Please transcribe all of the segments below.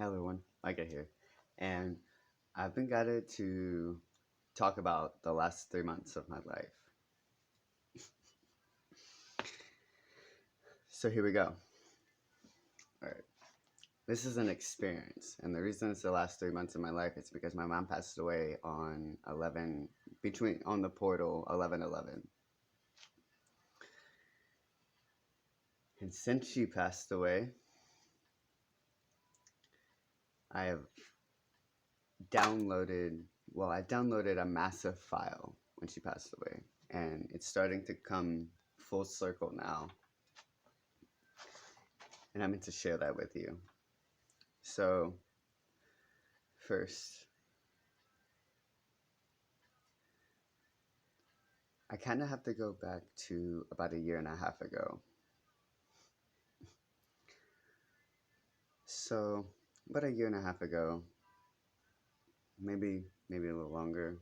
Hello, everyone. I get here, and I've been guided to talk about the last 3 months of my life. So here we go. All right. This is an experience, and the reason it's the last 3 months of my life is because my mom passed away on 11 between on the portal 11/11, and since she passed away, I have downloaded. Well, I downloaded a massive file when she passed away, and it's starting to come full circle now, and I'm meant to share that with you. So, first, I kind of have to go back to about a year and a half ago. So, about a year and a half ago, maybe a little longer,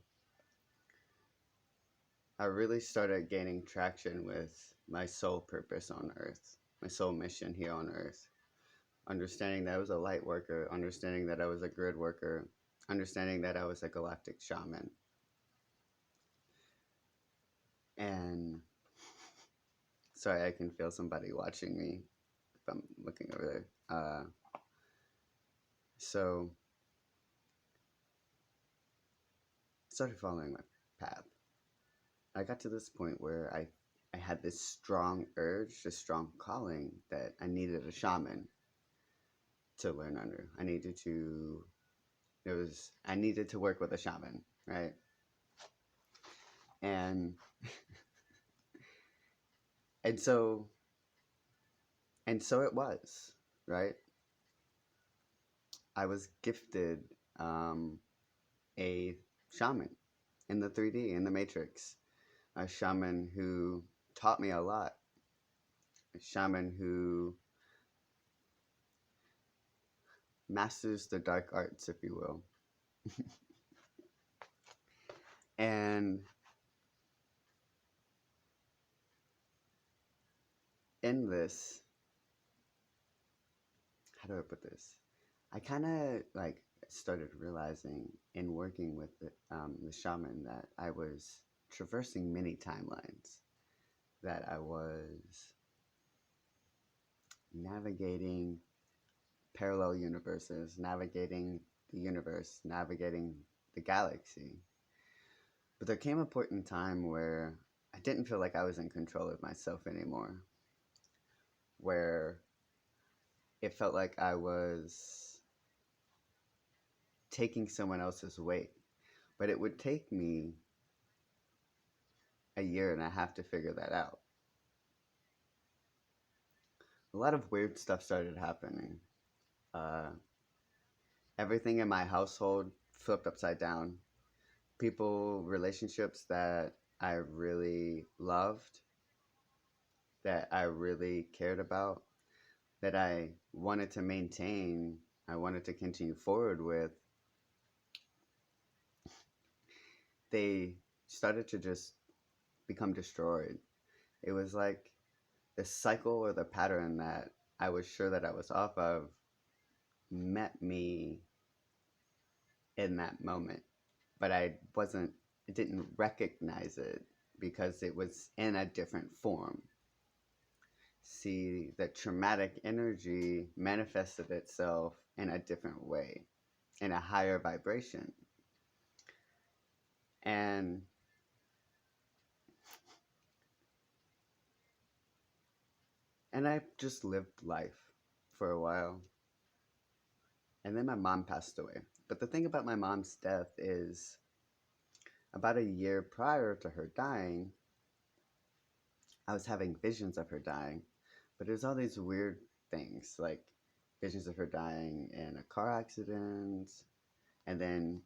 I really started gaining traction with my soul purpose on earth, my soul mission here on earth. Understanding that I was a light worker, understanding that I was a grid worker, understanding that I was a galactic shaman. And sorry, I can feel somebody watching me if I'm looking over there. So I started following my path. I got to this point where I had this strong urge, this strong calling that I needed a shaman to learn under. I needed to work with a shaman, right? And and so and so it was, right? I was gifted a shaman in the 3D, in the Matrix, a shaman who taught me a lot, a shaman who masters the dark arts, if you will. And in this, how do I put this? I kind of like started realizing in working with the shaman that I was traversing many timelines, that I was navigating parallel universes, navigating the universe, navigating the galaxy. But there came a point in time where I didn't feel like I was in control of myself anymore, where it felt like I was taking someone else's weight. But it would take me a year and a half to figure that out. A lot of weird stuff started happening. Uh, Everything in my household flipped upside down. People, relationships that I really loved, that I really cared about, that I wanted to maintain, I wanted to continue forward with, they started to just become destroyed. It was like the cycle or the pattern that I was sure that I was off of met me in that moment, but I didn't recognize it because it was in a different form. See, the traumatic energy manifested itself in a different way, in a higher vibration. And I just lived life for a while. And then my mom passed away. But the thing about my mom's death is about a year prior to her dying, I was having visions of her dying. But there's all these weird things, like visions of her dying in a car accident, and then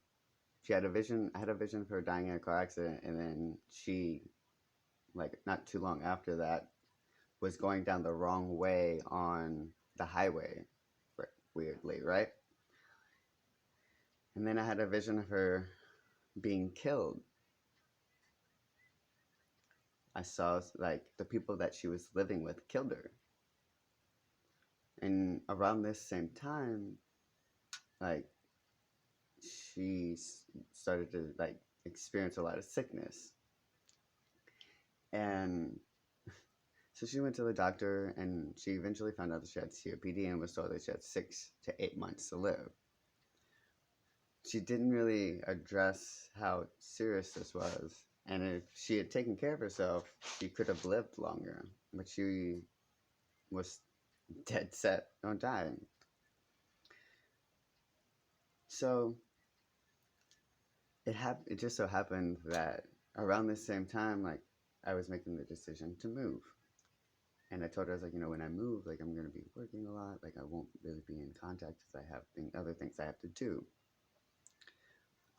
I had a vision of her dying in a car accident, and then she, like, not too long after that, was going down the wrong way on the highway, weirdly, right? And then I had a vision of her being killed. I saw, like, the people that she was living with killed her. And around this same time, like started to like experience a lot of sickness. And so she went to the doctor and she eventually found out that she had COPD and was told that she had 6 to 8 months to live. She didn't really address how serious this was. And if she had taken care of herself, she could have lived longer. But she was dead set on dying. So it just so happened that around the same time, like, I was making the decision to move. And I told her, I was like, when I move, like, I'm going to be working a lot. Like, I won't really be in contact because I have other things I have to do.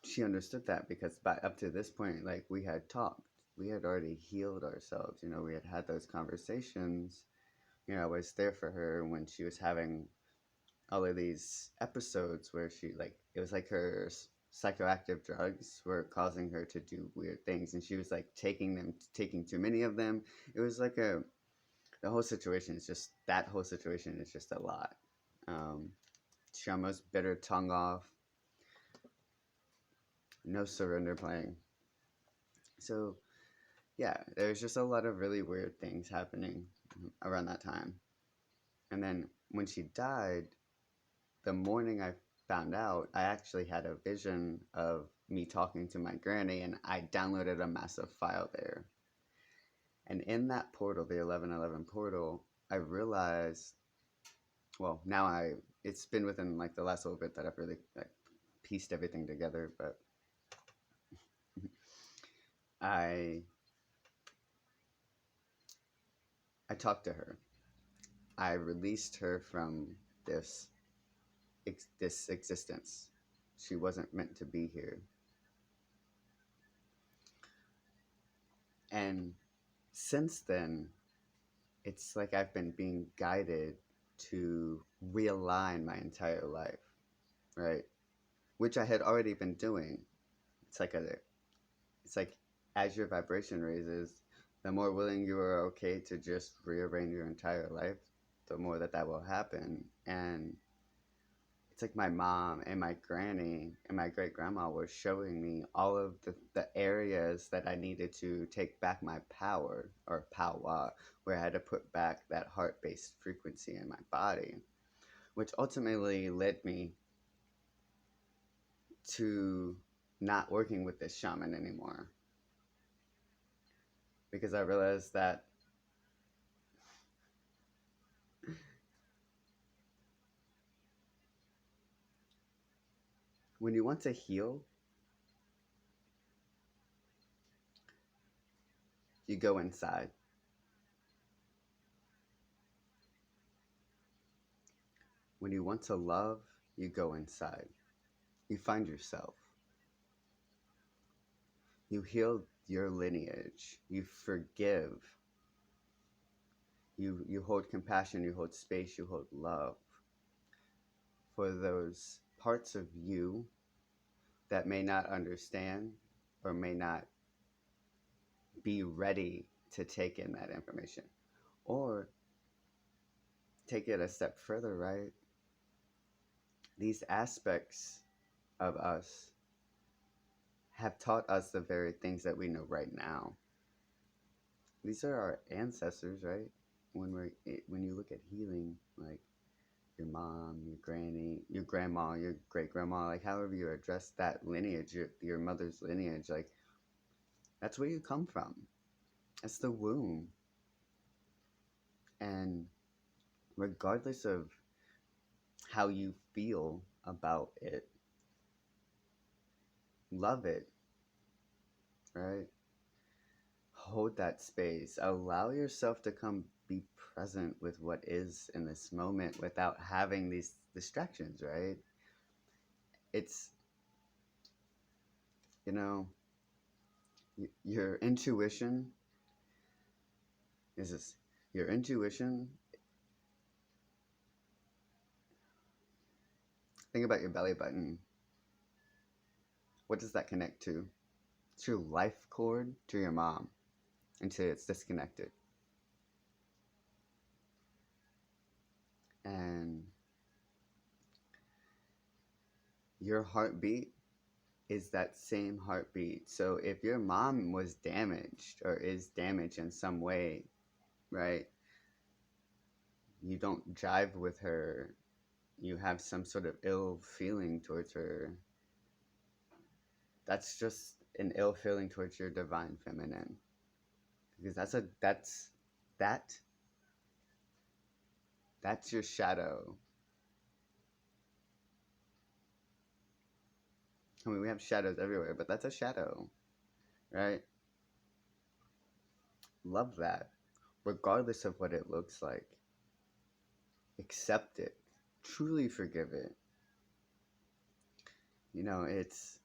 She understood that because by up to this point, like, we had talked. We had already healed ourselves. We had had those conversations. I was there for her when she was having all of these episodes where she, like, it was like her psychoactive drugs were causing her to do weird things, and she was like taking too many of them. It was like the whole situation is just that whole situation is just a lot. um she almost bit her tongue off. No Surrender playing. So yeah, there's just a lot of really weird things happening around that time. And then when she died, the morning I found out, I actually had a vision of me talking to my granny, and I downloaded a massive file there. And in that portal, the 1111 portal, I realized, well, it's been within like the last little bit that I've really like pieced everything together, but I I talked to her. I released her from this this existence. She wasn't meant to be here. And since then, it's like I've been being guided to realign my entire life, right? Which I had already been doing. It's like it's like as your vibration raises, the more willing you are okay to just rearrange your entire life, the more that will happen. And it's like my mom and my granny and my great grandma were showing me all of the areas that I needed to take back my power or power, where I had to put back that heart based frequency in my body, which ultimately led me to not working with this shaman anymore. Because I realized that when you want to heal, you go inside. When you want to love, you go inside. You find yourself. You heal your lineage. You forgive. You hold compassion, you hold space, you hold love for those parts of you that may not understand or may not be ready to take in that information. Or take it a step further, right? These aspects of us have taught us the very things that we know right now. These are our ancestors, right? When you look at healing, like your mom, your granny, your grandma, your great grandma, like however you address that lineage, your mother's lineage, like that's where you come from. That's the womb. And regardless of how you feel about it, love it, right? Hold that space. Allow yourself to come be present with what is in this moment without having these distractions, right? It's, you know, your intuition is this. Your intuition, think about your belly button. What does that connect to? It's your life cord to your mom until it's disconnected. And your heartbeat is that same heartbeat. So if your mom was damaged or is damaged in some way, right? You don't jive with her, you have some sort of ill feeling towards her. That's just an ill feeling towards your divine feminine. Because that that's your shadow. I mean, we have shadows everywhere, but that's a shadow, right? Love that, regardless of what it looks like. Accept it, truly forgive it. You know, it's,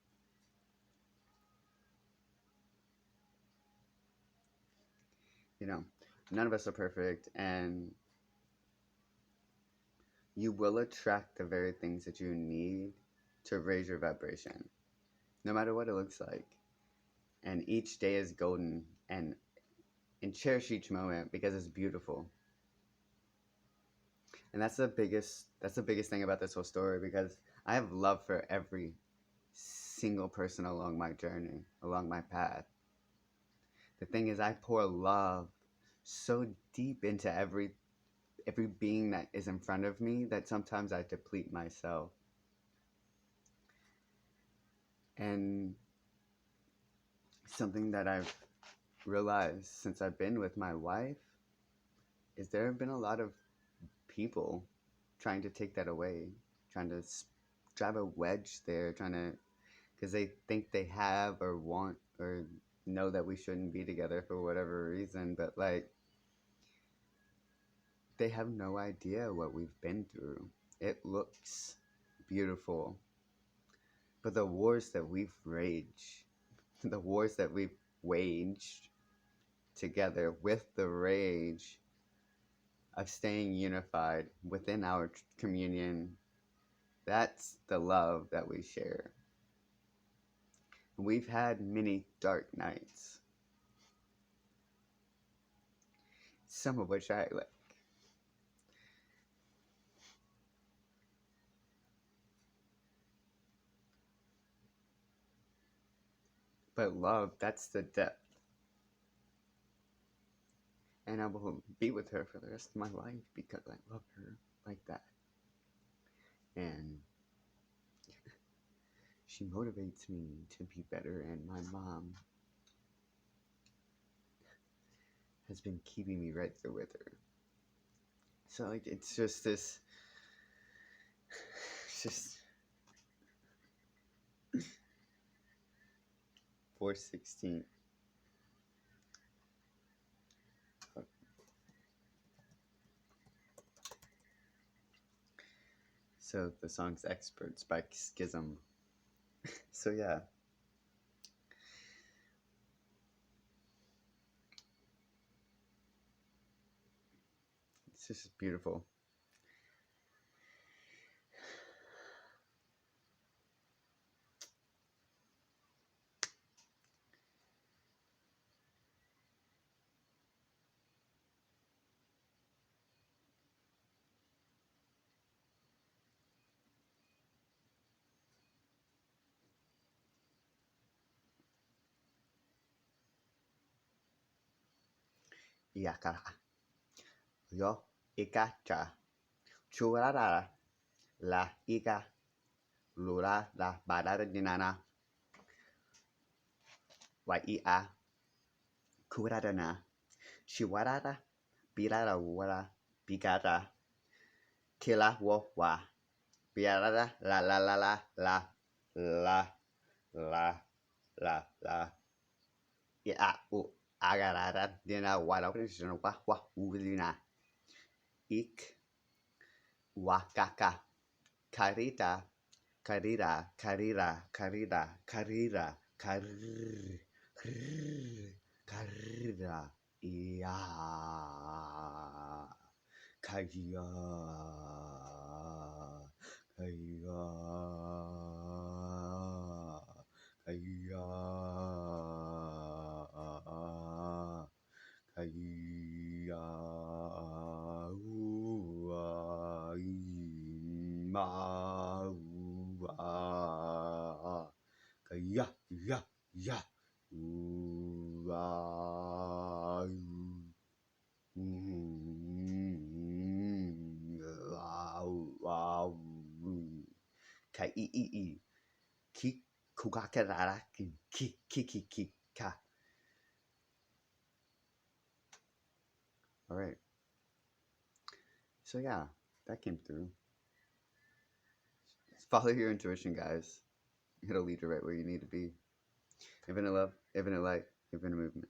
you know, none of us are perfect, and you will attract the very things that you need to raise your vibration, no matter what it looks like. And each day is golden, and cherish each moment because it's beautiful. And that's the biggest thing about this whole story, because I have love for every single person along my journey, along my path. The thing is, I pour love so deep into every being that is in front of me that sometimes I deplete myself. And something that I've realized since I've been with my wife is there have been a lot of people trying to take that away, trying to drive a wedge there, trying to, because they think they have or want or know that we shouldn't be together for whatever reason, but like they have no idea what we've been through. It looks beautiful, but the wars that we've raged, the wars that we've waged together with the rage of staying unified within our communion, that's the love that we share. We've had many dark nights, some of which I like. But love, that's the depth. And I will be with her for the rest of my life because I love her like that. And she motivates me to be better, and my mom has been keeping me right there with her. So like it's just this it's just 416. So the song's Experts by Schism. So yeah. It's just beautiful. Yakara. Yo ikacha. Churara. La ika. Lura la badara dinana. Wa ia. Kuradana. Chiwarara. Birara wara. Bigata. Kila wo wa. Biarada la la la la la la la la la. Ya u agarara dina wara krisna wa udina. Ik wakaka. Karita. Karira. Karira. Karira. Karira. Karr. Karira. Ya. Kaya. Kaya. Kaya. Kaya. Ua. Ma. Ua. yeah, yeah. Ooh, ah, Kai i i i ki kukakararaki ki ka. All right. So yeah, that came through. Follow your intuition, guys. It'll lead you right where you need to be. Infinite love, infinite light, infinite movement.